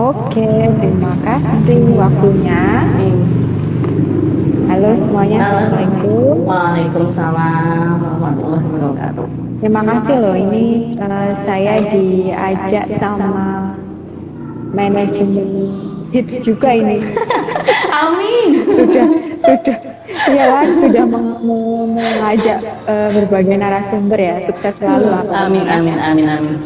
Oke, terima kasih waktunya. Halo semuanya, Assalamualaikum. Waalaikumsalam warahmatullahi wabarakatuh. Terima kasih loh, ini saya diajak sama manajemen hits juga ini. Amin. Sudah, ya kan, sudah mengajak berbagai narasumber ya. Sukses selalu lah. Amin.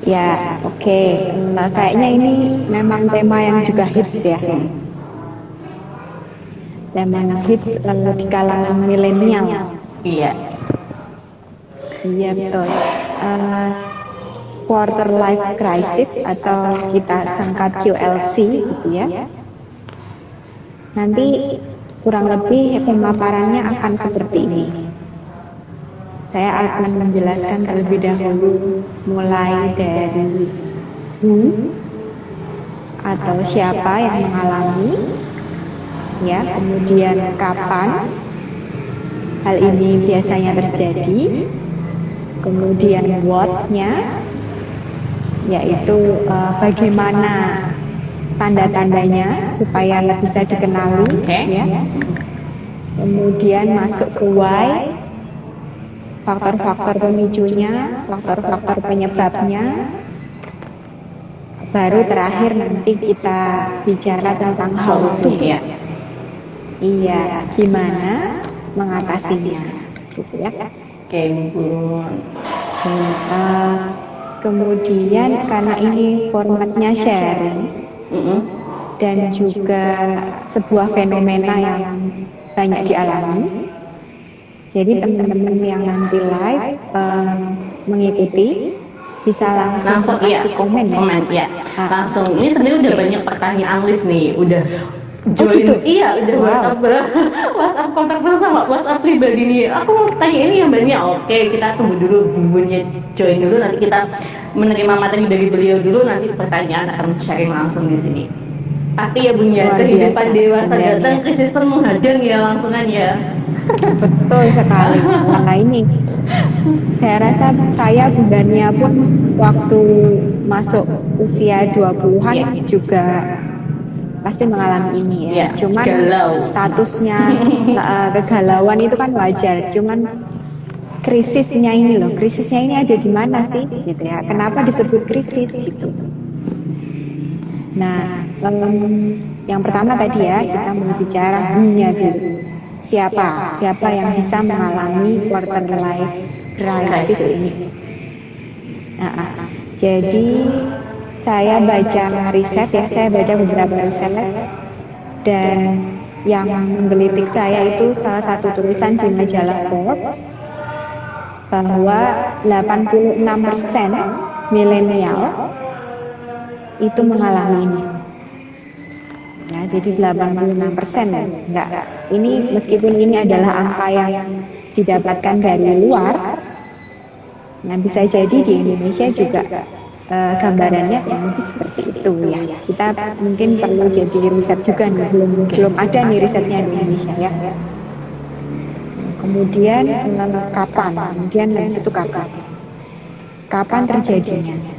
Ya, oke. Kayaknya ini memang tema yang juga hits ya. Tema yang hits di kalangan milenial. Iya. Iya betul. Quarter life crisis atau kita singkat QLC gitu ya. Nanti kurang lebih pemaparannya akan seperti ini. Saya akan menjelaskan terlebih dahulu mulai dari atau siapa yang mengalami, ya, kemudian kapan hal ini biasanya terjadi, kemudian what-nya, yaitu bagaimana tanda-tandanya supaya bisa dikenali, ya. Kemudian masuk ke why, faktor-faktor pemicunya, faktor-faktor penyebabnya. Baru terakhir nanti kita bicara tentang how to, ya. Iya, gimana mengatasinya, gitu ya. Oke, Bu. Kemudian karena ini formatnya sharing dan juga sebuah fenomena yang banyak dialami, jadi teman-teman yang nanti live mengikuti bisa langsung kasih komen ya. Langsung. Ini sebenarnya udah banyak pertanyaan list nih, udah join, gitu? Iya udah. WhatsApp kontak sama WhatsApp pribadi nih. Aku mau tanya ini yang banyak. Oke, kita tunggu dulu bumbunya join dulu, nanti kita menerima materi dari beliau dulu, nanti pertanyaan akan sharing langsung di sini. Pasti ya Bun ya, kehidupan dewasa datang, krisis pun menghadang ya, langsungan ya. Betul sekali. Nah ini saya rasa saya bulannya pun waktu masuk usia 20-an juga pasti mengalami ini ya. Cuman statusnya kegalauan itu kan wajar. Cuman krisisnya ini loh, krisisnya ini ada di mana sih gitu ya. Kenapa disebut krisis gitu. Nah, yang pertama tadi ya, kita mau bicara dunia dulu. Siapa yang bisa mengalami quarter life crisis ini. Jadi saya baca riset ya, saya baca beberapa riset dan yang menggelitik saya itu salah satu tulisan di majalah Forbes bahwa 86% milenial itu mengalami ini. Ya, jadi 86%. Enggak. Ini meskipun ini adalah angka yang didapatkan dari luar, nah bisa jadi di Indonesia juga gambarannya yang lebih seperti itu ya. Kita mungkin perlu jadi riset juga nih, belum ada nih risetnya di Indonesia ya. Kemudian kapan? Kemudian dari situ kapan terjadinya?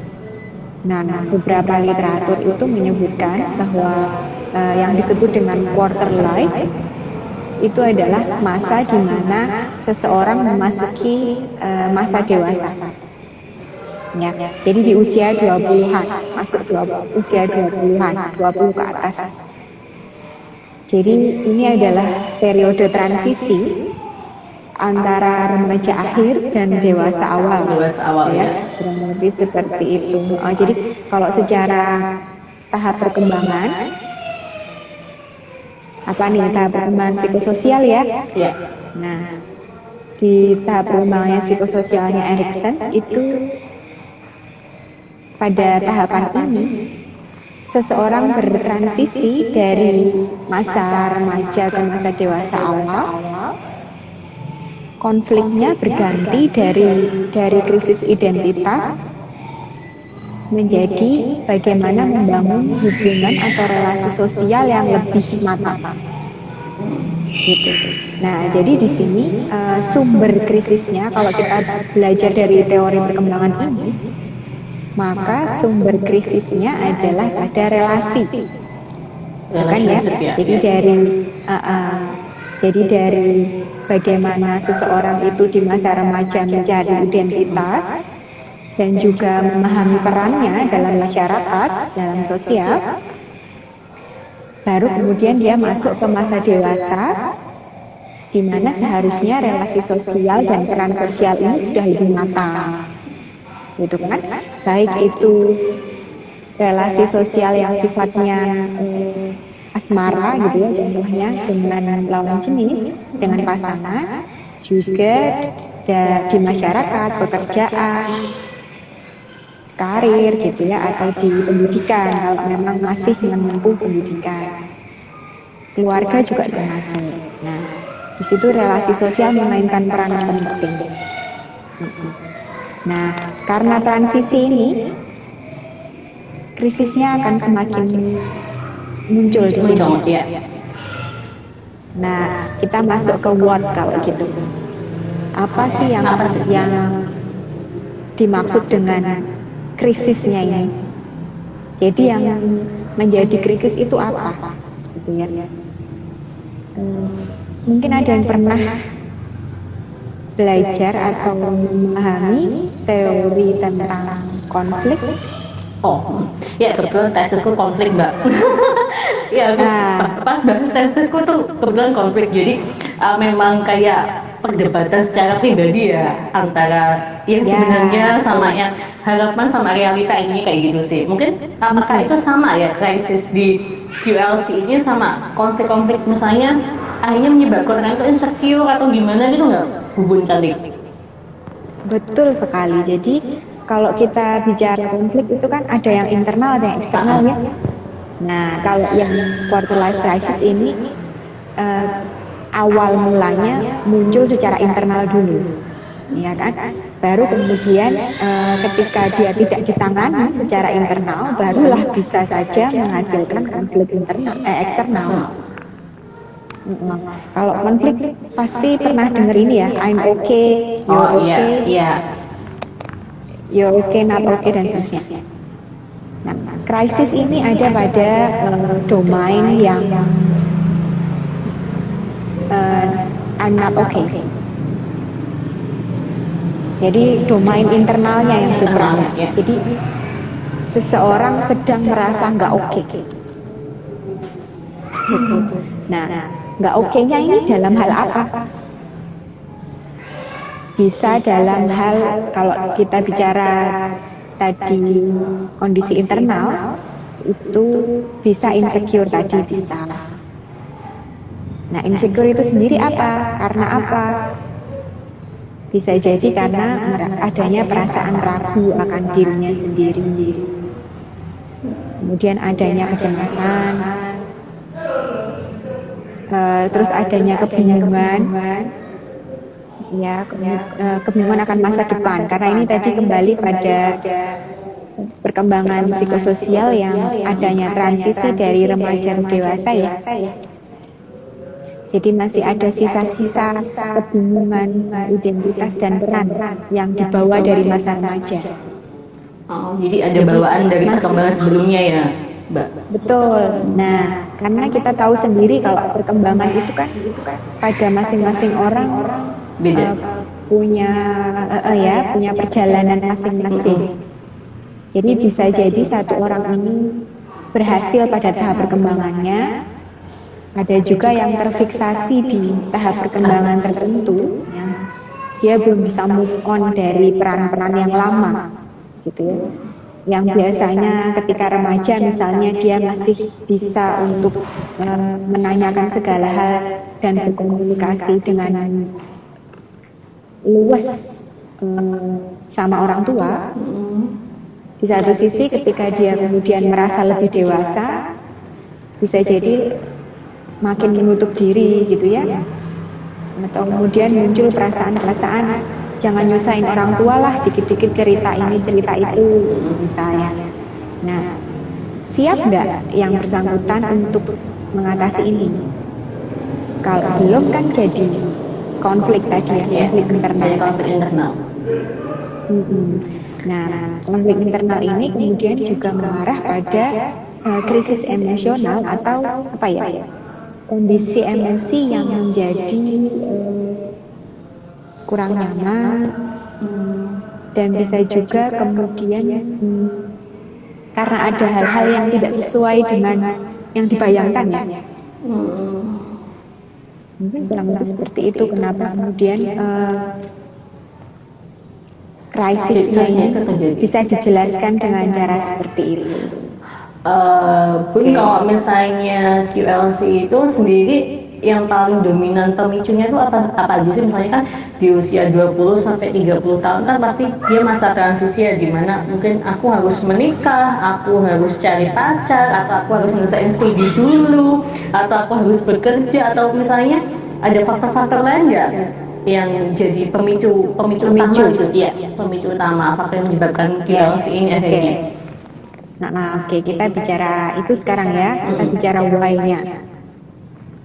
Nah, beberapa literatur itu menyebutkan bahwa yang disebut dengan quarter life itu adalah masa di mana seseorang memasuki masa dewasa. Ya, jadi di usia 20-an, masuk usia 20-an, 20 ke atas. Jadi ini adalah periode transisi antara remaja akhir dan dewasa awal. Ya, kurang lebih seperti itu. Jadi kalau secara tahap perkembangan, tahap perkembangan psikososial ya. Nah, di tahap perkembangannya psikososialnya Erikson itu pada tahapan ini seseorang bertransisi dari masa remaja ke masa dewasa awal. Konfliknya berganti dari krisis identitas menjadi bagaimana membangun hubungan atau relasi sosial yang lebih matang. Gitu. Nah, jadi di sini sumber krisisnya kalau kita belajar dari teori perkembangan ini maka sumber krisisnya adalah pada relasi, bukan ya? Jadi dari bagaimana seseorang itu di masa remaja mencari identitas dan juga memahami perannya dalam masyarakat, dalam sosial, baru kemudian dia masuk ke masa dewasa, di mana seharusnya relasi sosial dan peran sosial ini sudah lebih matang, gitu kan? Baik itu relasi sosial yang sifatnya asmara gitu ya, contohnya dengan lawan jenis, dengan pasangan, juga di masyarakat, pekerjaan, karir gitu ya, atau di pendidikan kalau memang masih menempuh pendidikan. Keluarga juga termasuk. Nah, di situ relasi sosial memainkan peran yang penting. Nah, karena transisi ini, krisisnya akan semakin muncul di sini. Nah, kita masuk ke what kalau gitu. Apa sih yang dimaksud dengan krisisnya ini? Jadi yang menjadi krisis itu apa? Gitu ya. Mungkin ada yang pernah belajar atau memahami teori tentang konflik. Oh, ya kebetulan tesisku konflik, Mbak. Ya, pas bahas tesisku tuh kebetulan konflik. Jadi memang kayak perdebatan secara pribadi ya antara yang sebenarnya sama yang harapan sama realita ini kayak gitu sih. Mungkin apakah itu sama ya, krisis di QLC ini sama konflik-konflik misalnya akhirnya menyebabkan orang itu insecure atau gimana gitu nggak, Bu Bun Cantik? Betul sekali. Jadi kalau kita bicara konflik itu kan ada yang internal, ada yang eksternal ya. Nah, kalau yang quarter life crisis ini awal mulanya muncul secara internal dulu, ya kan? Baru kemudian ketika dia tidak ditangani secara internal, barulah bisa saja menghasilkan konflik eksternal. Kalau konflik pasti pernah dengar ini ya, I'm okay, you're okay, you're okay, not okay, dan seterusnya. Nah, krisis ini ada pada domain yang I'm not okay. Jadi domain internalnya yang kurang. Jadi seseorang sedang merasa nggak oke. Gitu. Nah, nggak oke-nya ini dalam hal apa? Bisa dalam hal, kalau kita bicara tadi kondisi internal, itu bisa insecure tadi bisa. Nah, insecure itu sendiri apa? Karena apa? Bisa jadi karena adanya perasaan ragu akan dirinya sendiri. Kemudian adanya kecemasan, terus adanya kebingungan, ya, kebingungan akan masa depan. Karena ini tadi kembali pada perkembangan psikososial yang adanya transisi dari remaja ke dewasa ya. Jadi masih ada sisa-sisa kebingungan identitas dan peran yang dibawa dari masa remaja. Oh, jadi ada bawaan dari perkembangan sebelumnya ya, Mbak? Betul. Nah, karena kita tahu sendiri kalau perkembangan itu kan pada masing-masing orang beda. Punya perjalanan masing-masing. Jadi bisa jadi satu orang ini berhasil pada tahap perkembangannya. Ada juga yang terfiksasi di tahap perkembangan tertentu, dia belum bisa move on dari peran-peran yang lama, gitu ya. Yang biasanya ketika remaja misalnya dia masih bisa untuk menanyakan segala hal dan berkomunikasi dengan luas sama orang tua. Di satu sisi ketika dia kemudian merasa lebih dewasa, bisa jadi makin menutup diri gitu ya, atau kemudian muncul perasaan-perasaan jangan nyusahin orang tua lah, dikit-dikit cerita ini cerita itu misalnya. Nah, siap nggak yang bersangkutan untuk mengatasi ini? Kalau belum kan jadi konflik tadi ya, konflik internal. Nah, konflik internal ini kemudian juga mengarah pada krisis emosional atau apa ya, kondisi emosi yang menjadi kurang nyaman, dan bisa juga kemudian karena ada hal-hal yang tidak sesuai dengan yang dibayangkan ya. Mungkin kurang lebih seperti itu kenapa kemudian krisisnya ini bisa dijelaskan dengan cara seperti itu. Bun, kalau misalnya QLC itu sendiri yang paling dominan pemicunya itu apa aja sih? Misalnya kan di usia 20 sampai 30 tahun kan pasti dia masa transisi ya, dimana mungkin aku harus menikah, aku harus cari pacar, atau aku harus selesai studi dulu, atau aku harus bekerja, atau misalnya ada faktor-faktor lain nggak yang jadi pemicu utama gitu? Iya, pemicu utama, faktor yang menyebabkan QLC ini akhirnya. Oke, kita bicara itu sekarang ya. Kita bicara why-nya.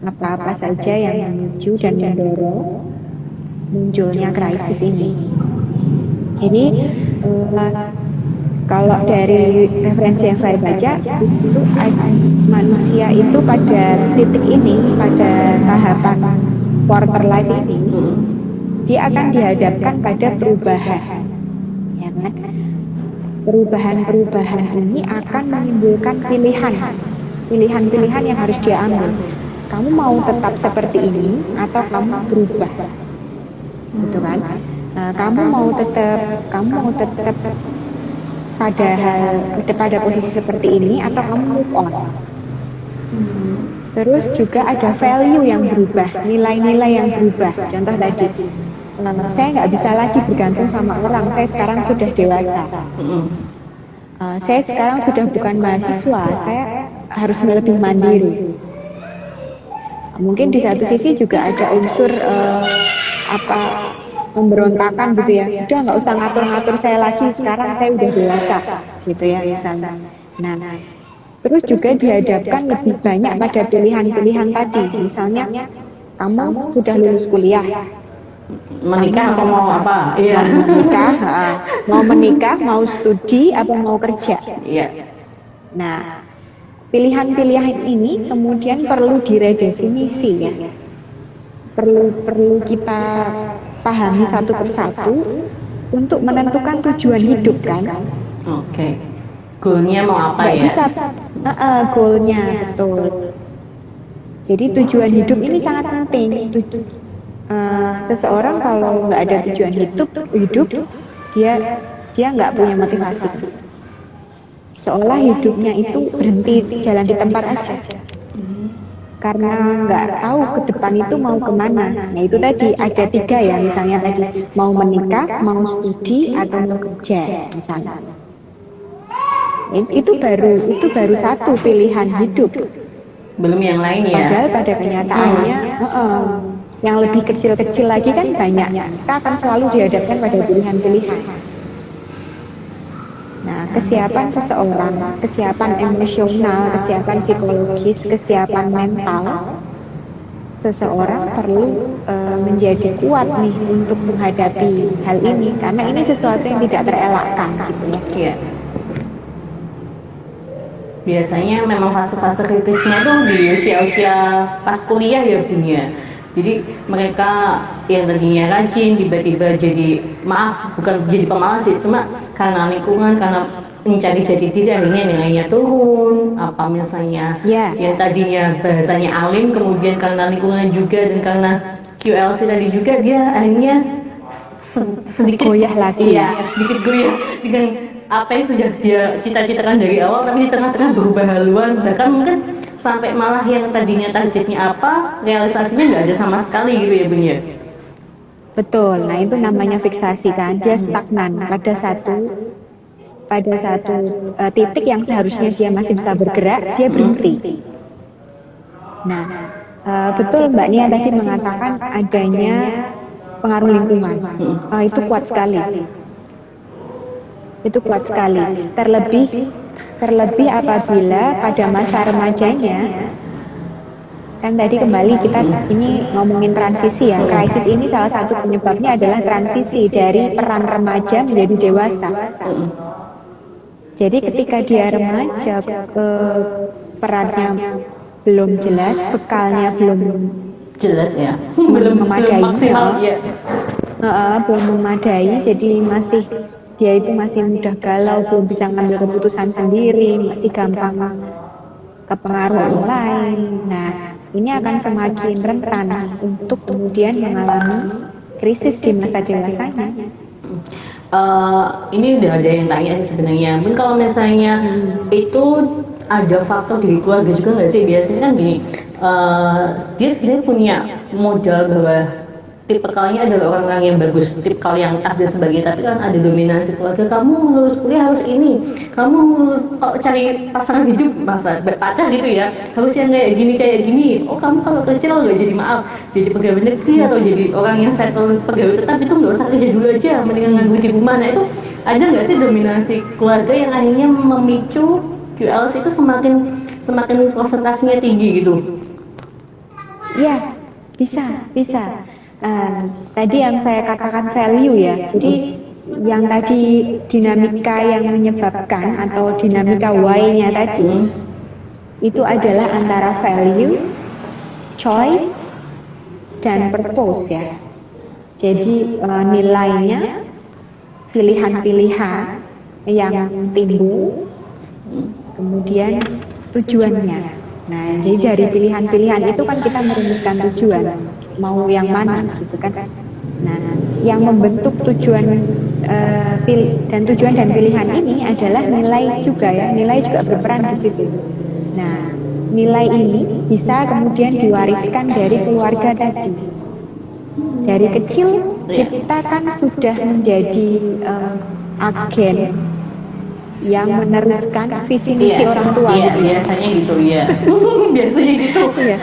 Apa-apa saja yang memicu dan mendorong munculnya krisis ini. Jadi kalau dari referensi yang saya baca itu manusia itu pada titik ini, pada tahapan quarter life ini, dia akan dihadapkan pada perubahan, ya kan? Perubahan-perubahan ini akan menimbulkan pilihan-pilihan yang harus dia ambil. Kamu mau tetap seperti ini atau kamu berubah, gitu kan? Kamu mau tetap pada posisi seperti ini atau kamu move on. Terus juga ada value yang berubah, nilai-nilai yang berubah. Contoh tadi, saya nggak bisa lagi bergantung sama orang. Saya sekarang sudah dewasa. Saya sekarang sudah bukan mahasiswa. Saya harus lebih mandiri. Mungkin di satu sisi juga ada unsur pemberontakan gitu ya. Udah nggak usah ngatur-ngatur saya lagi. Sekarang saya udah dewasa, gitu ya misalnya. Nah, terus juga dihadapkan lebih banyak pada pilihan-pilihan tadi. Misalnya, kamu sudah lulus kuliah. Menikah atau mau apa? Iya. Mau menikah, mau studi, apa mau kerja. Iya. Nah, pilihan-pilihan ini kemudian perlu diredefinisi ya. Perlu kita pahami satu persatu untuk menentukan tujuan hidup kan. Oke. Goalnya mau apa ya? Bisa. Goalnya betul. Jadi tujuan hidup ini sangat penting. Seseorang kalau nggak ada tujuan hidup, dia nggak punya motivasi. Seolah hidupnya itu berhenti jalan di tempat aja, karena nggak tahu ke depan itu mau kemana. Nah itu tadi ada 3 ya, misalnya tadi mau menikah, mau studi, atau mau kerja misalnya. Itu baru satu pilihan hidup. Belum yang lain ya. Padahal pada kenyataannya yang lebih kecil-kecil lagi kan banyak. Kita akan selalu dihadapkan pada pilihan-pilihan. Nah, kesiapan seseorang, kesiapan emosional, kesiapan psikologis, kesiapan mental, seseorang perlu menjadi kuat nih untuk menghadapi hal ini, karena ini sesuatu yang tidak terelakkan gitu ya. Iya. Biasanya memang fase-fase kritisnya tuh di usia-usia pas kuliah ya punya. Jadi mereka yang tadinya rajin tiba-tiba jadi, maaf bukan jadi pemalas sih, cuma karena lingkungan, karena mencari jati diri akhirnya nilainya turun. Apa misalnya yang tadinya bahasanya alim, kemudian karena lingkungan juga dan karena QLC tadi juga dia akhirnya sedikit goyah lagi. Iya, sedikit goyah dengan apa yang sudah dia cita-citakan dari awal, tapi di tengah-tengah berubah haluan, bahkan mungkin sampai malah yang tadinya targetnya apa, realisasinya nggak ada sama sekali gitu ya Bun ya. Betul, nah itu namanya fiksasi kan, dia stagnan pada satu titik yang seharusnya dia masih bisa bergerak, dia berhenti. Nah, betul Mbak Nia tadi mengatakan adanya pengaruh lingkungan, itu kuat sekali. Itu kuat sekali, terlebih apabila pada masa remajanya Kan tadi kembali kita ini ngomongin transisi ya. Krisis ini salah satu penyebabnya adalah transisi dari peran remaja menjadi dewasa. Jadi ketika dia remaja, perannya belum jelas, bekalnya belum jelas ya, memadai, maksimal ya. belum memadai. Jadi dia itu masih mudah galau, belum bisa ngambil keputusan sendiri, masih gampang kepengaruh orang lain. Nah, ini akan semakin rentan untuk kemudian mengalami krisis di masa dewasanya. Ini udah ada yang tanya sih sebenarnya. Mungkin kalau misalnya itu ada faktor dari keluarga juga nggak sih? Biasanya kan gini, dia sebenarnya punya modal bahwa tipikalnya adalah orang-orang yang bagus, tipikal yang ada sebagai, tapi kan ada dominasi keluarga. Kamu lulus kuliah harus ini, kamu kalau cari pasangan hidup, pacar gitu ya, harus yang kayak gini. Oh, kamu kalau kecil nggak jadi, maaf, jadi pegawai negeri atau jadi orang yang settle pegawai tetap, itu nggak usah kerja dulu aja, mendingan nganggur di rumah. Nah, itu ada nggak sih dominasi keluarga yang akhirnya memicu QLC itu semakin konsentrasinya tinggi gitu? Ya, bisa. Tadi yang saya katakan value ya. Jadi yang tadi dinamika yang menyebabkan atau dinamika why-nya tadi itu adalah antara value, choice, dan purpose ya. Jadi nilainya, pilihan-pilihan yang timbul, kemudian tujuannya. Nah, jadi dari pilihan-pilihan itu kan kita merumuskan tujuan, mau yang mana gitu kan. Nah, yang membentuk tujuan dan tujuan dan pilihan ini adalah nilai juga ya. Nilai juga berperan di situ. Nah, nilai ini bisa kemudian diwariskan dari keluarga tadi. Dari kecil kita kan sudah menjadi agen yang meneruskan visi misi orang tua. Iya, biasanya gitu ya. Biasanya gitu. Iya.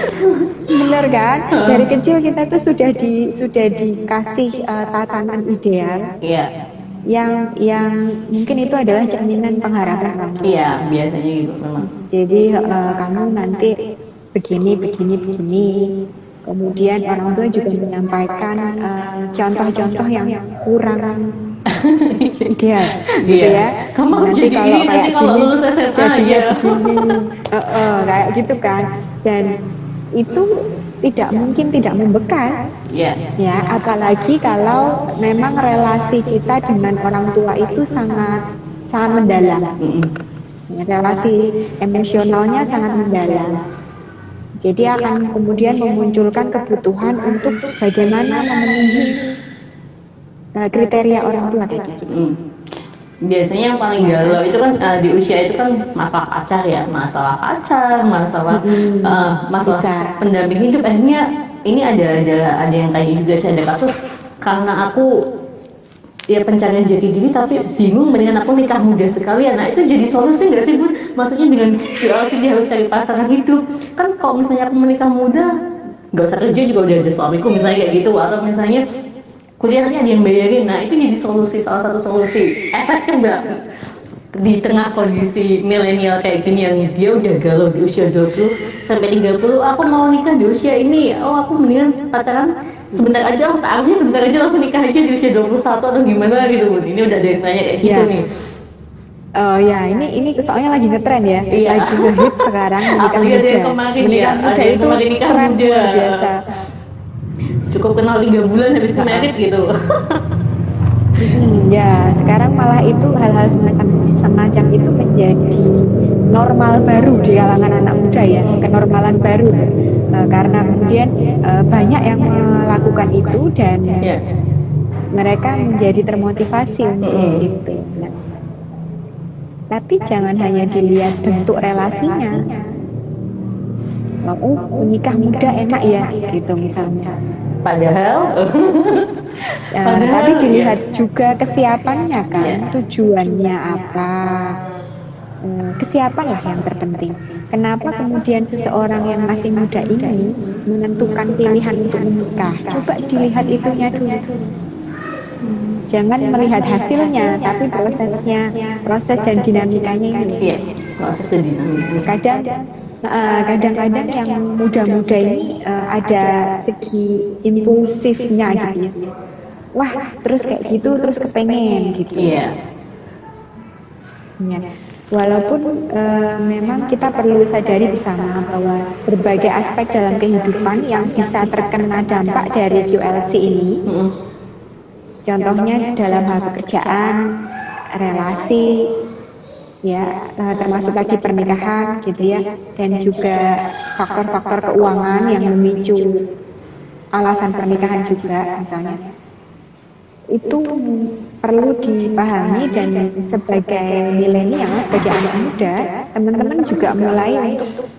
Benar kan? Dari kecil kita tuh sudah dikasih tatanan ideal. Iya. Yang mungkin itu adalah cerminan pengharapan orang tua. Iya, biasanya gitu memang. Jadi kamu nanti begini. Kemudian orang tua juga menyampaikan contoh-contoh yang kurang ideal, gitu ya. Kamu Nanti jadi kalau ini, kayak nanti kalau gini, lulus SMA jadinya ya. begini, kayak gitu kan. Dan itu tidak mungkin tidak membekas, ya. Apalagi kalau memang relasi kita dengan orang tua itu sangat mendalam. Relasi emosionalnya sangat mendalam. Jadi akan kemudian memunculkan kebutuhan untuk bagaimana memenuhi kriteria orang tua tadi. Biasanya yang paling galau itu kan di usia itu kan masalah pacar ya, masalah pendamping hidup. Akhirnya ini ada yang tanya juga sih, ada kasus karena aku ya pencarian jati diri tapi bingung, mendingan aku nikah muda sekalian. Nah, itu jadi solusi nggak sih, Bun? Maksudnya dengan QLC dia harus cari pasangan hidup. Kan kalau misalnya aku menikah muda, nggak usah kerja juga udah ada suamiku misalnya kayak gitu, atau misalnya kuliahnya ada yang bayarin. Nah, itu jadi salah satu solusi efektif nggak di tengah kondisi milenial kayak gini yang dia udah galau di usia 20 sampai 30, aku mau nikah di usia ini, aku mendingan pacaran sebentar aja langsung nikah aja di usia 21 atau gimana gitu. Ini udah ada yang nanya kayak gitu nih. Oh ya, ini soalnya lagi ngetren ya, lagi ngehit sekarang menikah muda. Menikah muda itu tren luar biasa. Cukup kenal 3 bulan habis merit gitu. Ya, sekarang malah itu hal-hal semacam itu menjadi normal baru di kalangan anak muda ya, kenormalan baru. Karena kemudian banyak yang melakukan itu dan mereka menjadi termotivasi untuk itu. Nah, tapi jangan hanya dilihat bentuk relasinya. Oh, menikah muda enak ya, gitu misalnya. Padahal tapi dilihat juga kesiapannya kan, tujuannya apa. Kesiapan lah yang terpenting. Kenapa kemudian seseorang yang masih muda ini menentukan pilihan untuk menikah? Coba dilihat itunya dulu. Jangan melihat hasilnya, tapi proses dan dinamikanya ini. Iya, proses dan dinamika. Kadang kadang-kadang yang muda-muda ini ada segi impulsifnya gitu ya. Wah, terus kayak gitu, terus kepengen gitu. Iya. Ya. Walaupun memang kita perlu sadari bersama bahwa berbagai aspek dalam kehidupan yang bisa terkena dampak dari QLC ini, contohnya dalam hal pekerjaan, relasi, ya termasuk lagi pernikahan gitu ya, dan juga faktor-faktor keuangan yang memicu alasan pernikahan juga misalnya, itu perlu dipahami. Dan sebagai milenial, sebagai anak muda, teman-teman juga mulai untuk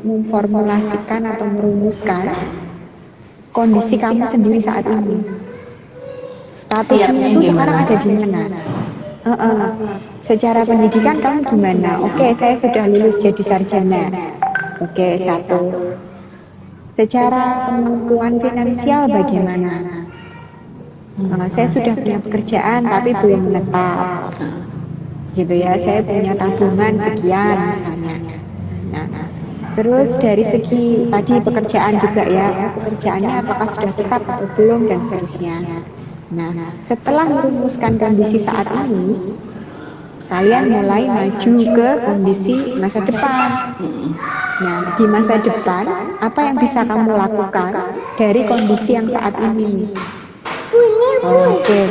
memformulasikan atau merumuskan kondisi kamu sendiri saat ini, statusnya itu sekarang ada di mana. Secara pendidikan kamu gimana? Oke, saya sudah lulus jadi sarjana. Oke, satu. Secara kemampuan finansial bagaimana? Saya sudah punya pekerjaan tapi belum menetap. Gitu ya, saya punya tabungan sekian misalnya. Nah, terus dari segi tadi pekerjaan juga ya, pekerjaannya apakah sudah tetap atau belum dan seterusnya. Nah, setelah merumuskan kondisi saat ini, kalian mulai maju ke kondisi masa depan. Nah, di masa depan, apa yang bisa kamu lakukan dari kondisi yang saat ini? Oke.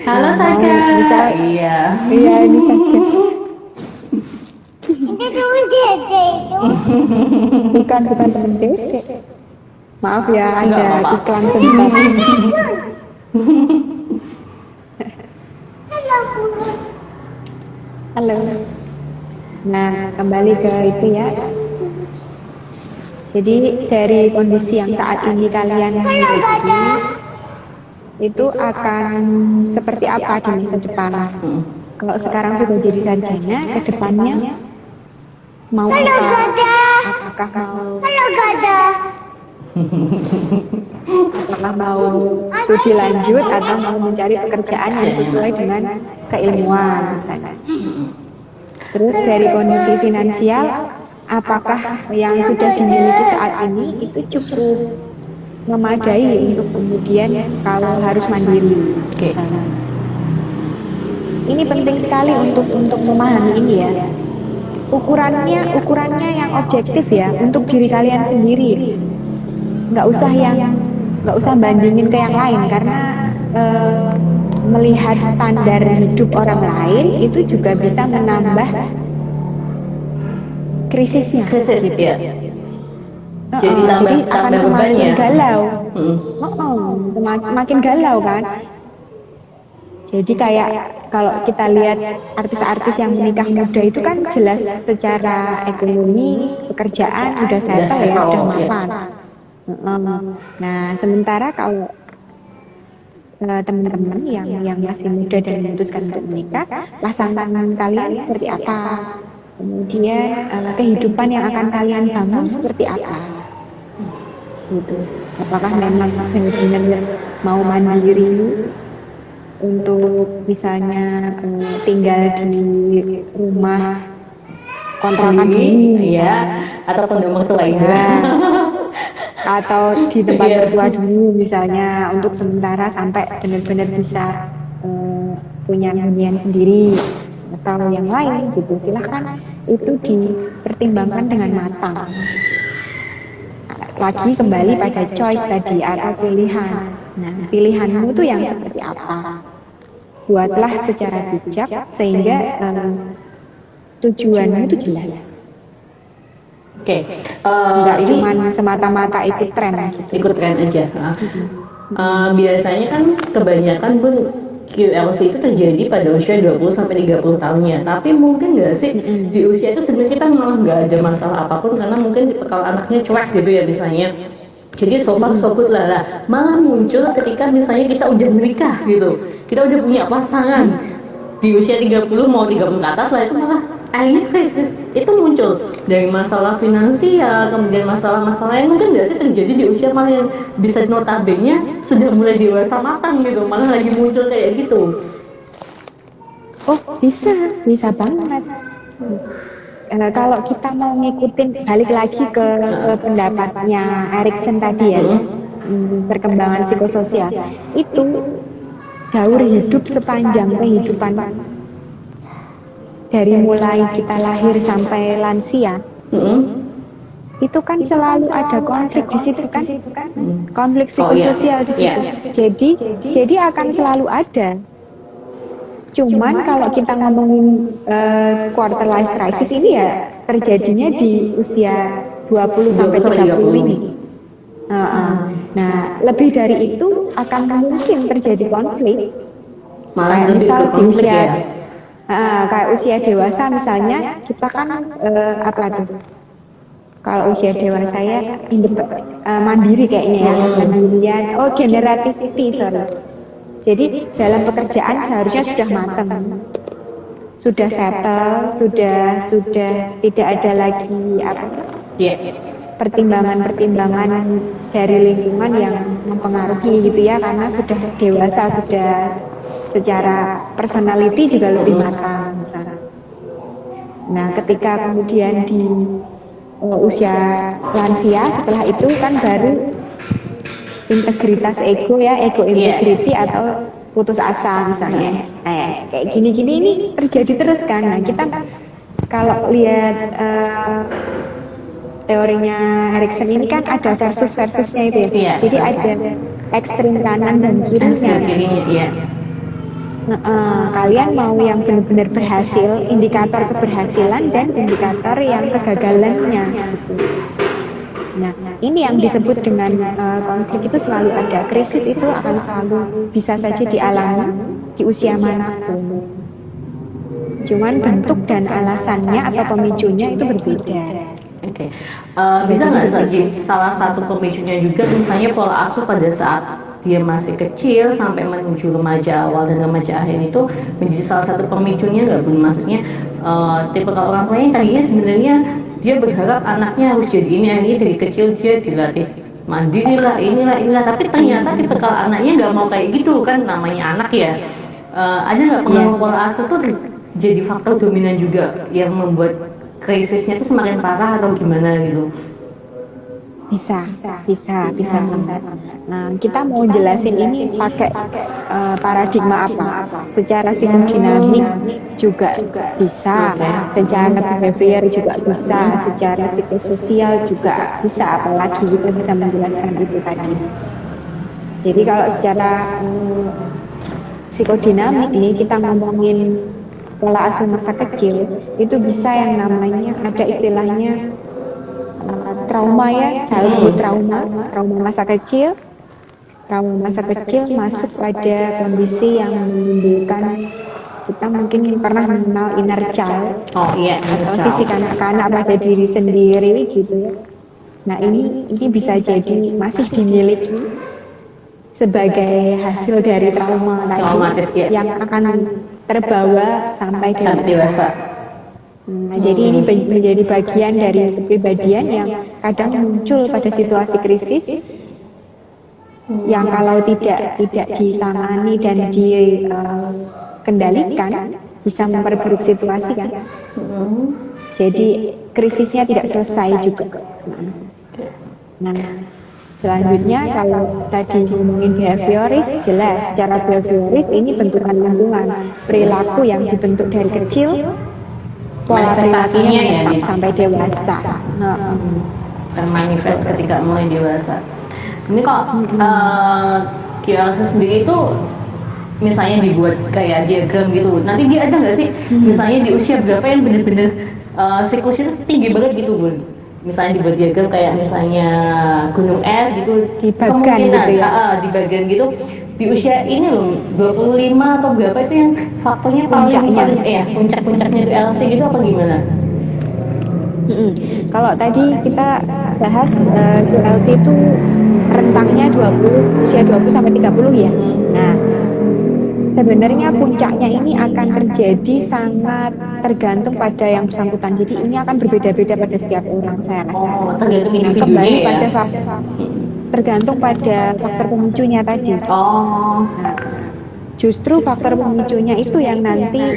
Halo Saja. Bisa. Iya. Iya, bisa. Bukan teman Dede. Maaf ya, Enggak ada apa-apa. iklan sebentar. Halo. Nah, kembali ke itu ya. Jadi dari kondisi yang saat ini kalian miliki, itu akan seperti apa di masa depan? Kalau sekarang sudah jadi sarjana, ke depannya mau apa? Apakah mau apakah mau studi lanjut atau mau mencari pekerjaan yang sesuai dengan keilmuan misalnya. Terus dari kondisi finansial, apakah yang sudah dimiliki saat ini itu cukup memadai untuk kemudian kalau harus mandiri misalnya. Ini penting sekali untuk memahami ini ya. Ukurannya yang objektif ya, untuk diri kalian sendiri. Nggak usah bandingin ke yang lain, karena melihat standar hidup orang lain itu juga bisa menambah krisisnya. Krisis, gitu. ya. Jadi akan semakin galau. Makin galau kan. Jadi kayak kalau kita lihat artis-artis yang menikah muda itu kan jelas secara ekonomi, pekerjaan udah settle ya, udah mapan. Nah, sementara kalau teman-teman yang masih muda dan memutuskan untuk menikah, pasangan kalian seperti apa? Kemudian kehidupan yang akan kalian bangun seperti apa? Gitu. Apakah memang benar-benar mau mandiri untuk misalnya tinggal di rumah kontrakan dulu, ya, atau kondom mertua ya. Atau di tempat mertua dulu misalnya untuk sementara sampai benar-benar bisa punya hunian sendiri atau yang lain gitu. Silahkan itu dipertimbangkan dengan matang. Lagi kembali pada choice tadi atau pilihan. Nah, pilihanmu tuh yang seperti apa? Buatlah secara bijak sehingga tujuanmu itu jelas. Oke. Nggak Ini cuma semata-mata ikut tren gitu. ikut tren aja. Biasanya kan kebanyakan pun QLC itu terjadi pada usia 20-30 tahunnya. Tapi mungkin nggak sih di usia itu sebenarnya kita malah nggak ada masalah apapun, karena mungkin kalau anaknya cuek gitu ya misalnya. Jadi so far so good lah. Malah muncul ketika misalnya kita udah menikah gitu. Kita udah punya pasangan. Di usia 30 mau 30 ke atas lah, itu malah akhirnya krisis itu muncul dari masalah finansial, kemudian masalah-masalah yang mungkin nggak sih terjadi di usia malah yang bisa notabene sudah mulai dewasa matang gitu, malah lagi muncul kayak gitu. Oh, bisa banget. Kalau kita mau ngikutin balik lagi ke pendapatnya Erikson tadi ya, perkembangan psikososial itu daur hidup sepanjang kehidupan dari mulai kita lahir sampai lansia itu kan selalu ada konflik di situ kan, konflik psikososial di situ. Jadi akan selalu ada. Cuman kalau kita ngomongin quarter life crisis ini ya terjadinya di usia 20 sampai 30 ini. Nah, lebih dari itu akan mungkin terjadi konflik. Malah Kayak lebih misal ke di konflik usia ya. kayak usia dewasa misalnya kita kan apa tuh? Kalau usia dewasa ya mandiri kayaknya ya, mandirian. Oh, generativity, sorry. Jadi dalam pekerjaan seharusnya sudah matang, sudah settle, sudah tidak ada lagi apa pertimbangan-pertimbangan dari lingkungan yang mempengaruhi gitu ya, karena sudah dewasa, sudah secara personality juga lebih matang misalnya. Nah, ketika kemudian di usia lansia setelah itu kan baru integritas ego ya, ego integrity atau putus asa misalnya. Kayak gini-gini ini terjadi terus kan. Nah, kita kalau lihat teorinya Erikson ini kan ada versusnya itu ya. Iya. Jadi ada ekstrim kanan dan kirinya. Kalian mau yang benar-benar berhasil, indikator keberhasilan dan indikator yang kegagalannya gitu. Nah, ini yang disebut dengan konflik itu selalu ada. Krisis itu akan selalu bisa saja dialami di usia manapun. Cuman bentuk dan alasannya atau pemicunya itu berbeda. Oke. Bisa nggak salah satu pemicunya juga misalnya pola asuh pada saat dia masih kecil sampai menuju remaja awal dan remaja akhir itu menjadi salah satu pemicunya nggak Bun? Maksudnya tipe kalau orang tua yang tadinya sebenarnya dia berharap anaknya harus jadi ini, akhirnya dari kecil dia dilatih mandiri lah, inilah, tapi ternyata tipe kalau anaknya nggak mau kayak gitu kan, namanya anak ya. Ada nggak pengaruh pola asuh tuh jadi faktor dominan juga yang membuat krisisnya itu semakin parah atau gimana gitu? Bisa. Nah, kita mau jelasin ini pakai paradigma apa? Secara psikodinamik juga bisa, secara behavior juga bisa, secara psikososial juga bisa, apalagi kita bisa menjelaskan itu tadi. Jadi kalau secara psikodinamik ini kita ngomongin pola asuh masa kecil, itu bisa yang namanya ada istilahnya trauma ya, childhood trauma masa kecil. Trauma masa kecil masuk pada kondisi yang menimbulkan, kita mungkin pernah mengenal inner child, atau sisi kanak-kanak pada diri sendiri gitu ya. Nah, ini bisa jadi masih dimiliki sebagai hasil dari trauma tadi yang akan terbawa sampai dewasa. Nah, jadi ini menjadi bagian dari kepribadian yang kadang muncul pada situasi krisis yang kalau tidak ditangani dan dikendalikan bisa memperburuk situasi kan. Jadi krisisnya tidak selesai juga. Nah, selanjutnya kalau tadi ngomongin behavioris, jelas secara behavioris ini bentukan lingkungan, perilaku yang dibentuk dari kecil, pola perilakunya ya sampai dewasa. Termanifest ketika mulai dewasa. Ini kok QLC sendiri itu misalnya dibuat kayak diagram gitu, nanti dia ada nggak sih misalnya di usia berapa yang benar-benar siklusnya tinggi banget gitu Bun? Misalnya dibuat diagram kayak misalnya gunung es gitu, dibagian gitu ya, dibagian gitu di usia ini loh 25 atau berapa itu yang faktornya paling puncak-puncaknya itu LC gitu apa gimana? Kalau tadi kita bahas QLC itu rentangnya usia 20 sampai 30 ya. Nah, sebenarnya puncaknya ini akan terjadi sangat tergantung pada yang bersangkutan. Jadi ini akan berbeda-beda pada setiap orang, saya rasa. Tergantung individunya kembali ya? pada tergantung pada faktor pemicunya tadi. Nah, justru faktor pemicunya itu yang nanti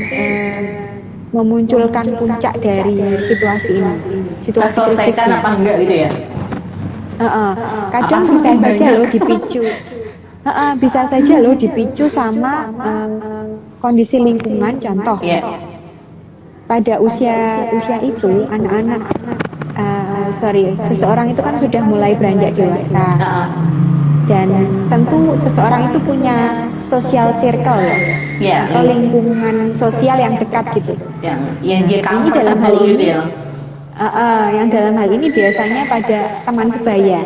memunculkan puncak dari situasi ini, situasi Terselesaikan krisisnya. apa enggak gitu ya? Kadang Apa bisa semakin saja banyak? loh dipicu, bisa saja loh dipicu sama kondisi lingkungan. Contoh, Iya. pada usia usia itu anak-anak, seseorang itu kan sudah mulai beranjak dewasa, Heeh. dan tentu seseorang itu punya social circle ya, Iya. atau lingkungan sosial yang dekat gitu. Yang dia Ini comfort dalam hal dulu gitu ini, ya. yang dalam hal ini biasanya pada teman sebaya.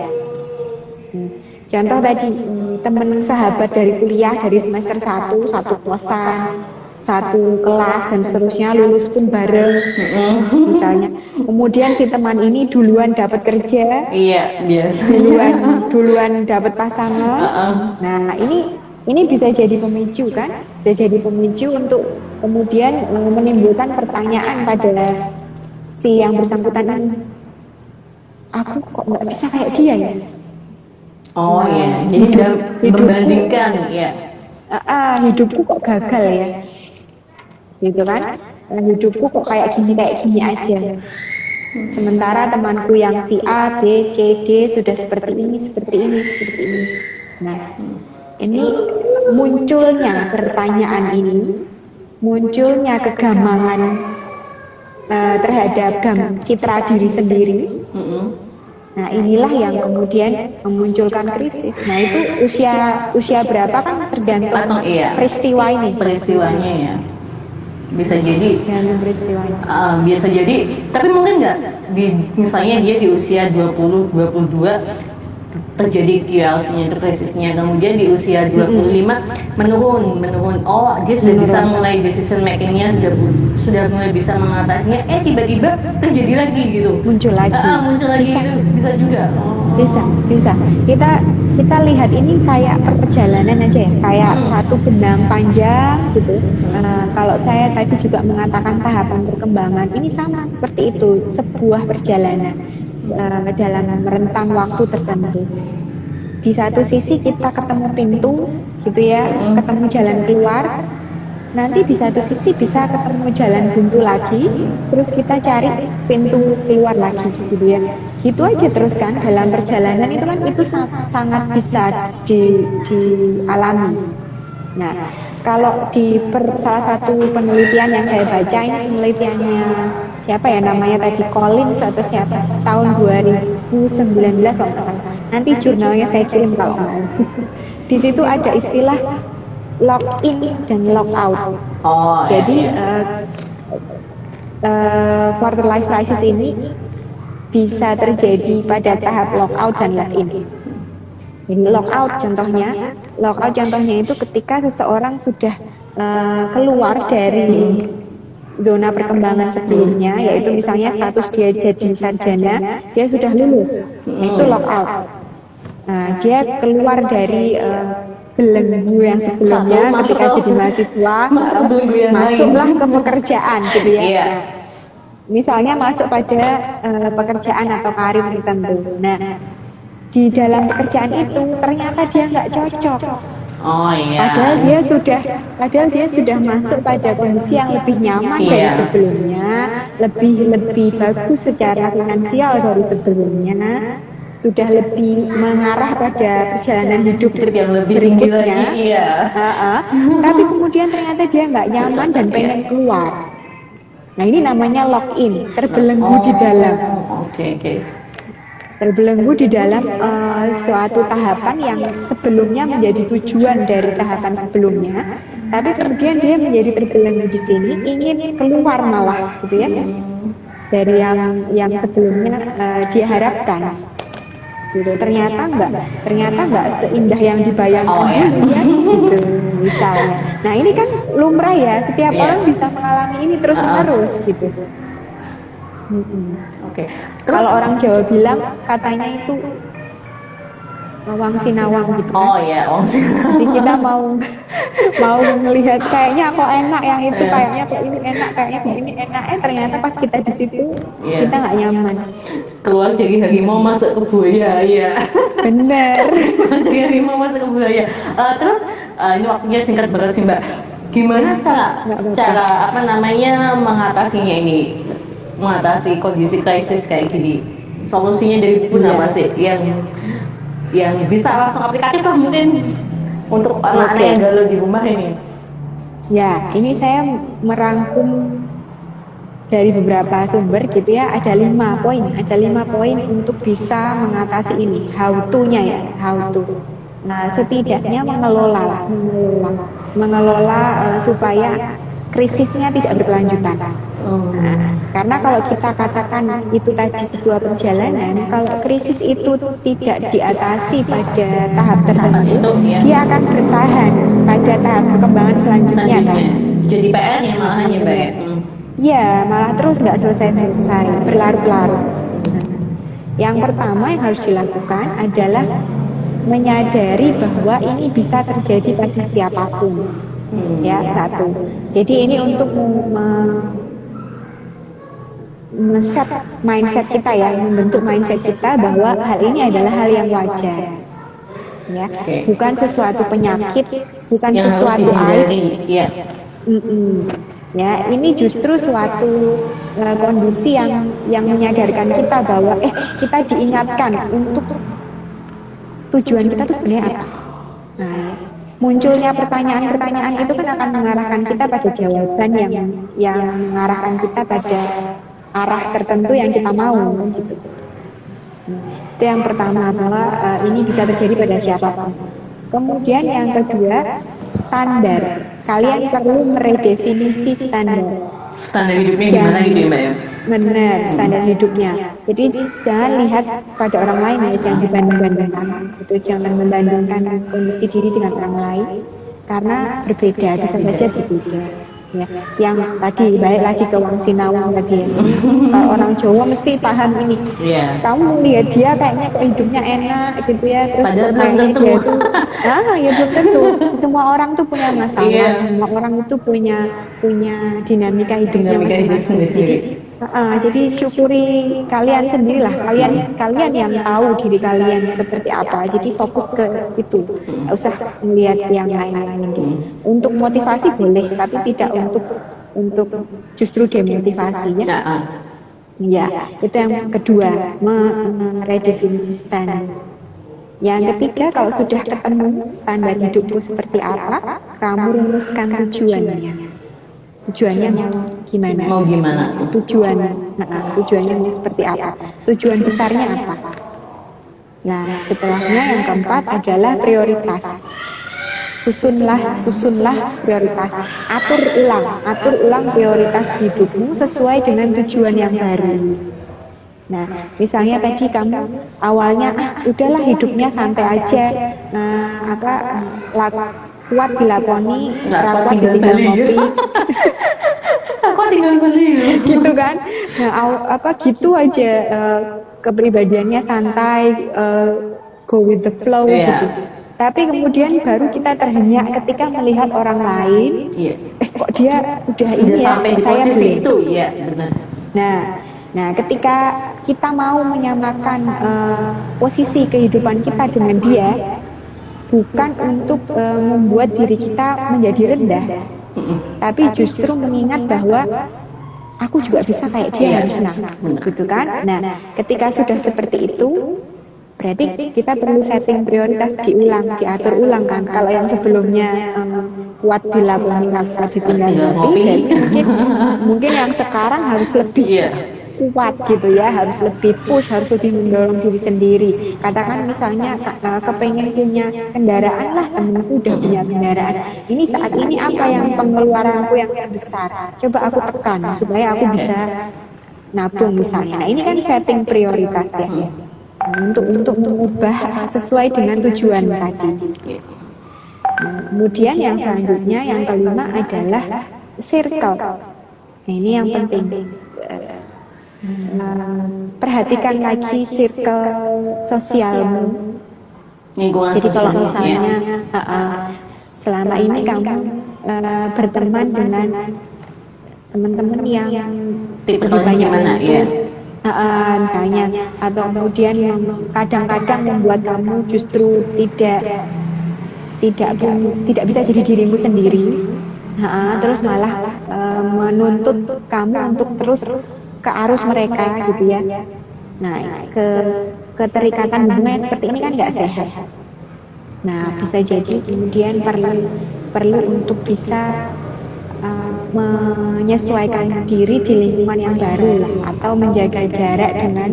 Contoh tadi, teman sahabat dari kuliah, dari semester satu kosan, satu kelas dan seterusnya, lulus pun bareng misalnya. Kemudian si teman ini duluan dapat kerja, Iya, biasa. duluan dapat pasangan. Nah, ini bisa jadi pemicu kan? Bisa jadi pemicu untuk kemudian menimbulkan pertanyaan pada si yang bersangkutan ini. Aku kok nggak bisa kayak dia ya? Oh iya, jadi sudah membandingkan ya. Hidupku kok gagal ya, gitu kan? Hidupku kok kayak gini aja. Sementara temanku yang si A, B, C, D sudah seperti ini. Nah, ini munculnya pertanyaan ini, munculnya kegamangan terhadap citra diri sendiri. Nah, inilah yang kemudian memunculkan krisis. Nah, itu usia berapa kan tergantung peristiwanya ya. Bisa jadi tergantung peristiwanya. bisa jadi, tapi mungkin nggak misalnya dia di usia 20 22 terjadi QLC-nya itu krisisnya, kemudian di usia 25 menurun. Oh, dia sudah bisa mulai decision making-nya, sudah mulai bisa mengatasinya, tiba-tiba terjadi lagi gitu. Muncul lagi bisa. Itu bisa juga. Bisa. Kita lihat ini kayak perjalanan aja ya, kayak satu benang panjang gitu. Kalau saya tadi juga mengatakan tahapan perkembangan, ini sama seperti itu, sebuah perjalanan dalam rentang waktu tertentu. Di satu sisi kita ketemu pintu gitu ya, ketemu jalan keluar. Nanti di satu sisi bisa ketemu jalan buntu lagi, terus kita cari pintu keluar lagi gitu ya. Gitu aja terus kan dalam perjalanan itu kan, itu sangat bisa dialami. Nah, kalau di salah satu penelitian yang saya baca, ini penelitiannya siapa ya namanya tadi, Collins atau siapa, tahun 2019 kalau nggak salah. Nanti jurnalnya saya kirim kalau mau. Di situ ada istilah lock in dan lock out. Jadi quarter life crisis ini bisa terjadi pada tahap lock out dan lock in. Jadi lock out contohnya itu ketika seseorang sudah keluar dari zona perkembangan sebelumnya, yaitu misalnya status dia jadi sarjana, dia sudah lulus, itu lock out. Nah, dia keluar dari belenggu yang sebelumnya ketika jadi mahasiswa, masuklah ke pekerjaan gitu ya. Nah, misalnya masuk pada pekerjaan atau karir tertentu. Nah, di dalam pekerjaan itu ternyata dia nggak cocok. Padahal dia sudah masuk pada kondisi yang lebih nyaman dari sebelumnya, lebih bagus secara finansial dari sebelumnya, sudah lebih mengarah pada perjalanan hidup yang lebih tinggi lagi. Tapi kemudian ternyata dia nggak nyaman dan pengen keluar. Nah, ini namanya lock in, terbelenggu di dalam. Terbelenggu di dalam suatu tahapan yang sebelumnya menjadi tujuan dari tahapan sebelumnya, tapi kemudian dia menjadi terbelenggu di sini, ingin keluar malah gitu ya, dari yang sebelumnya dia harapkan. Gitu. Ternyata enggak seindah yang dibayangkan ya, gitu misalnya. Nah, ini kan lumrah ya, setiap orang bisa mengalami ini terus-menerus gitu. Kalau orang Jawa bilang katanya itu wang sinawang gitu kan. Wang sinawang. Jadi kita mau melihat kayaknya kok enak yang itu, kayaknya kok ini enak, kayaknya kok ini enak, ternyata pas kita di situ kita nggak nyaman. Keluar dari harimau masuk ke buaya, Bener. Dari harimau masuk ke buaya. Terus ini waktunya singkat banget sih Mbak. Gimana Nggak apa-apa. cara apa namanya mengatasinya ini, mengatasi kondisi krisis kayak gini? Solusinya dari Bun Iya. apa sih yang bisa langsung aplikatif lah mungkin untuk anak-anak Oke. yang galau di rumah ini? Ya, ini saya merangkum dari beberapa sumber gitu ya, ada 5 poin untuk bisa mengatasi ini, how to-nya ya, how to. Nah, setidaknya mengelola supaya krisisnya tidak berkelanjutan. Nah, karena kalau kita katakan itu tadi sebuah perjalanan, kalau krisis itu tidak diatasi pada tahap tertentu, Itu ya. dia akan bertahan pada tahap perkembangan selanjutnya kan. Jadi PR-nya malahan ya Mbak ya. Ya, malah terus nggak selesai-selesai, berlarut-larut. Yang pertama yang harus dilakukan adalah menyadari bahwa ini bisa terjadi pada siapapun. Ya, satu. Jadi ini untuk set mindset kita ya, membentuk mindset kita bahwa hal ini adalah hal yang wajar. Ya, Oke. bukan sesuatu penyakit, bukan Yang harus sesuatu aib. dihindari, ya. Ya, ini justru suatu kondisi yang menyadarkan kita bahwa kita diingatkan untuk tujuan kita tuh sebenarnya apa. Nah, munculnya pertanyaan-pertanyaan itu kan akan mengarahkan kita pada jawaban yang mengarahkan kita pada arah tertentu yang kita mau gitu. Itu yang pertama, bahwa ini bisa terjadi pada siapapun. Kemudian yang kedua, standar. Kalian perlu meredefinisi standar. Standar hidupnya gimana gitu ya Mbak ya? Benar, standar hidupnya. Jadi jangan lihat pada orang lain ya, jangan dibanding-bandingkan. Itu jangan membandingkan kondisi diri dengan orang lain karena berbeda, bisa saja berbeda. Ya, yang tadi balik lagi ke Wang Sinawang tadi ya. Kalau orang Jawa mesti paham ini. Iya. Kamu lihat dia kayaknya kok hidupnya enak gitu ya, terus Padahal belum kayaknya tentu. dia tuh ya belum tentu. Semua orang tuh punya masalah, Iya. semua orang itu punya dinamika hidupnya Dinamika hidup masing-masing. sendiri. Jadi syukuri kalian sendirilah, kalian yang tahu diri kalian seperti apa. Jadi fokus ke itu, nggak usah melihat yang lain-lain. Untuk motivasi boleh, tapi tidak untuk justru demotivasi ya. Nah, Ya, itu yang kedua, meredefinisi standar. Yang ketiga, kalau sudah ketemu standar hidupmu seperti apa, kamu rumuskan tujuannya. Tujuannya mau gimana? mau gimana? Tujuannya mau seperti apa? Tujuan besarnya apa? Nah, setelahnya yang keempat adalah prioritas. Susunlah prioritas. Atur ulang prioritas hidupmu sesuai dengan tujuan yang baru. Nah, misalnya tadi kamu awalnya udahlah hidupnya santai aja, kuat dilakoni, Nggak kuat kuat tinggal ditinggal beli. ngopi, Aku tinggal beli. gitu kan? Nah, gitu aja kepribadiannya santai, go with the flow Iya. gitu. Tapi kemudian baru kita terhenyak ketika melihat orang lain, Iya. kok dia udah ini Udah ya, sampai kok di saya posisi belum. itu, iya benar. Nah, ketika kita mau menyamakan posisi kehidupan kita dengan dia, bukan untuk membuat diri kita menjadi rendah, tapi justru mengingat bahwa aku juga bisa kayak dia harusnya, gitu kan? Nah, ketika sudah seperti itu, berarti kita perlu setting prioritas, diatur ulang kan. Kalau yang sebelumnya kuat dilakoni, kuat ditinggal ngopi, berarti mungkin yang sekarang harus lebih Iya. kuat gitu ya, harus lebih push, harus lebih mendorong diri sendiri. Katakan misalnya kepengen punya kendaraan lah, temenku udah punya kendaraan. Ini saat ini apa yang pengeluaranku yang terbesar? Coba aku tekan supaya aku bisa nabung misalnya. Nah, ini kan setting prioritas ya. Untuk mengubah sesuai dengan tujuan tadi. Kemudian yang selanjutnya, yang kelima adalah circle. Nah, ini yang penting. Perhatikan lagi circle sosialmu. Lingkungan Jadi kalau sosial, misalnya ya. selama ini kamu berteman dengan teman-teman yang Tipe lebih banyak gimana, itu, ya. misalnya, atau kemudian kadang-kadang membuat kamu justru tidak bisa jadi dirimu sendiri. Terus malah menuntut kamu untuk terus ke arus mereka gitu ya. Nah, keterikatan hubungan seperti ini kan nggak sehat. Nah, bisa jadi kemudian perlu untuk bisa menyesuaikan diri di lingkungan yang baru lah, atau menjaga jarak dengan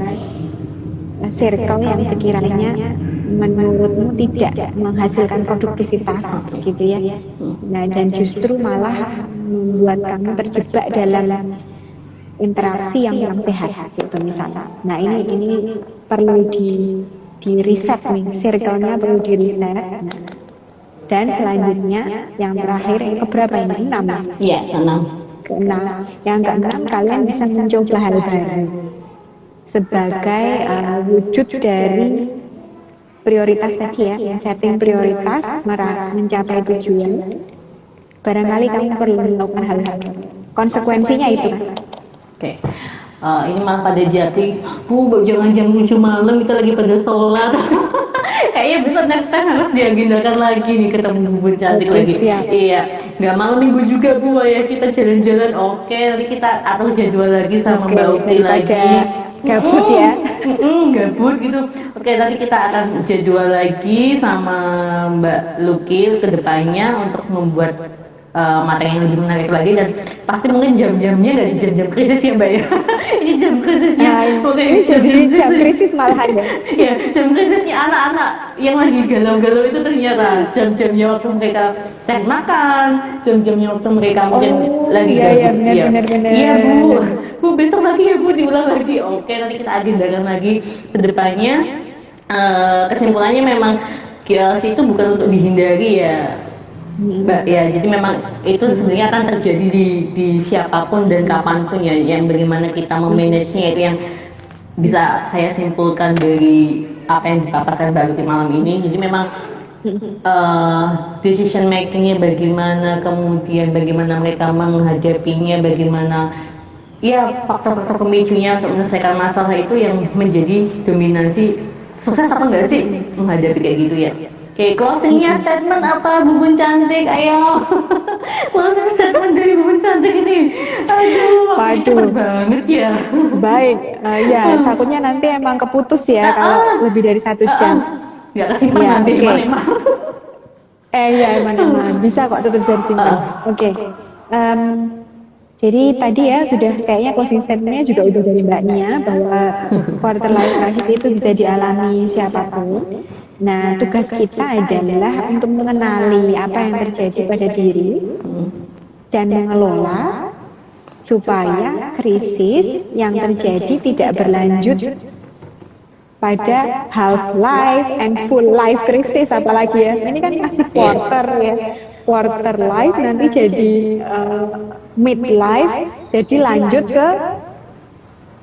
circle yang sekiranya menurutmu tidak menghasilkan produktivitas gitu ya. Nah, dan justru malah membuat kamu terjebak dalam interaksi yang kurang sehat gitu misalnya. Nah, ini perlu di riset nih, circle-nya perlu di riset. Dan selanjutnya yang terakhir yang keberapa ini? 6. Iya, 6. Yang keenam, kalian bisa mencoba hal baru sebagai wujud dari prioritas tadi ya, setting prioritas, mencapai tujuan. Barangkali kamu perlu melakukan hal baru. Konsekuensinya itu. Oke. Ini malah pada jati, jangan jam 7 malam, kita lagi pada sholat. Kayaknya bisa next time harus diagendakan lagi nih, ketemu Bu cantik lagi. Siap. Iya, nggak malam minggu juga Bu ya, kita jalan-jalan. Oke, nanti kita atur jadwal lagi sama Mbak Uti lagi. Gabut ya. Gabut gitu. Oke, nanti kita akan jadwal lagi sama Mbak Luki ke depannya untuk membuat materi yang lebih menarik lagi, dan pasti mungkin jam-jamnya nggak di jam-jam krisis ya Mbak ya. Ini jam krisisnya. Ini jadi jam krisis malahan ya. Ya, jam krisisnya anak-anak yang lagi galau-galau itu ternyata jam-jamnya waktu mereka cek makan, jam-jamnya waktu mereka mungkin lagi benar. Iya Bu, besok lagi ya Bu, diulang lagi. Oke, nanti kita agendakan lagi ke depannya. Kesimpulannya memang chaos itu bukan untuk dihindari ya Mbak ya, jadi memang itu sebenarnya akan terjadi di siapapun dan kapanpun ya, yang bagaimana kita memanagenya itu yang bisa saya simpulkan dari apa yang dipaparkan Mbak Luki malam ini. Jadi memang decision makingnya bagaimana, kemudian bagaimana mereka menghadapinya, bagaimana ya faktor-faktor pemicunya untuk menyelesaikan masalah itu yang menjadi dominasi sukses apa enggak sih menghadapi kayak gitu ya. Oke, closingnya statement apa Bu Bun cantik, ayo. Closing statement dari Bu Bun cantik ini. Aduh, cepet banget ya. Baik, ya takutnya nanti emang keputus ya kalau lebih dari 1 jam. Nggak kesimpan nanti emang. Ya emang bisa kok tetap bisa disimpan. Oke. Jadi tadi ya sudah kayaknya closing statementnya juga udah dari Mbak Nia bahwa quarter life crisis itu bisa dialami siapapun. Nah, tugas kita adalah untuk mengenali apa yang terjadi pada diri dan mengelola supaya krisis yang terjadi tidak berlanjut pada half life and full life krisis apalagi ya. Ini kan masih quarter ya. Quarter life nanti jadi mid life, jadi lanjut ke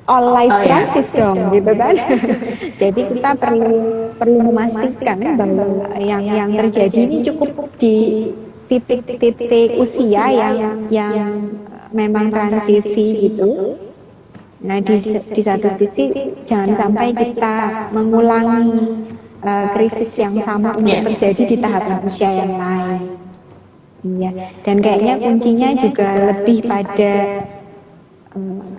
all life crisis dong, gitu kan? Jadi kita perlu memastikan bahwa yang terjadi ini cukup di titik-titik usia yang memang transisi gitu. Nah di satu sisi jangan sampai kita mengulangi krisis yang sama untuk terjadi di tahapan usia yang lain. Iya. Dan kayaknya kuncinya juga lebih pada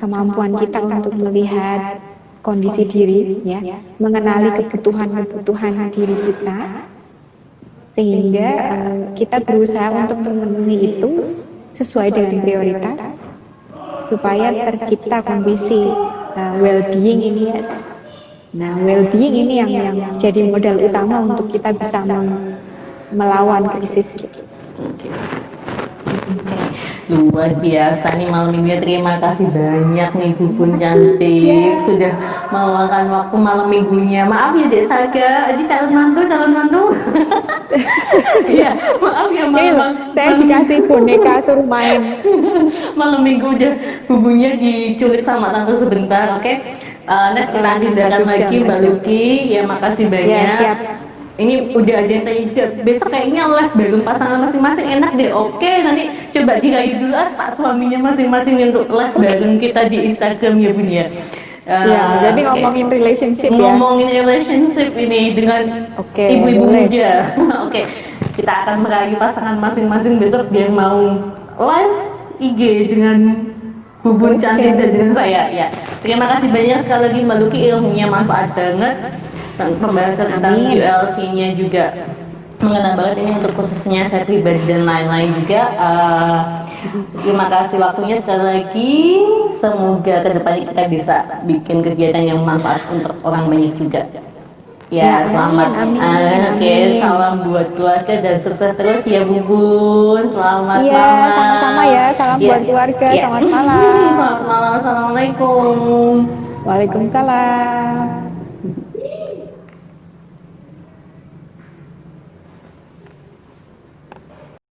kemampuan kita untuk melihat kondisi diri, ya, mengenali kebutuhan diri kita, sehingga kita berusaha untuk memenuhi itu sesuai dengan prioritas, supaya tercipta kondisi well-being ini. Ya. Nah, well-being ini yang jadi modal utama untuk kita bisa melawan krisis. Luar biasa nih malam minggunya, terima kasih banyak nih Bu Bun cantik sudah meluangkan waktu malam minggunya. Maaf ya Dek Saga, ini calon mantu. Iya, maaf ya malam. Saya dikasih boneka suruh main. Malam minggu udah bubunya diculik sama tante sebentar, oke? Next kita agendakan lagi Mbak Luki, ya makasih banyak. Ya, siap. Ini udah ada yang tanya juga, besok kayaknya live bareng pasangan masing-masing enak deh. Oke, nanti coba dirayu dulu Pak suaminya masing-masing untuk live bareng kita di Instagram ya Bun ya. Jadi ngomongin relationship ya. Ngomongin relationship ini dengan ibu-ibu muda. Oke, kita akan merayu pasangan masing-masing besok biar mau live IG dengan Bubun cantik dan dengan saya ya. Terima kasih banyak sekali lagi Mbak Luki, ilmunya manfaat banget. Pembahasan tentang Amin. ULC-nya juga mengenal banget, ini untuk khususnya saya pribadi dan lain-lain juga. Terima kasih waktunya sekali lagi. Semoga kedepannya kita bisa bikin kegiatan yang manfaat untuk orang banyak juga. Ya, Ya, selamat. amin, Oke, amin. salam buat keluarga dan sukses terus ya Bubun. Selamat Iya, malam. sama-sama ya. Salam Ya, buat keluarga. ya. Selamat malam. Selamat malam. Assalamualaikum. Waalaikumsalam.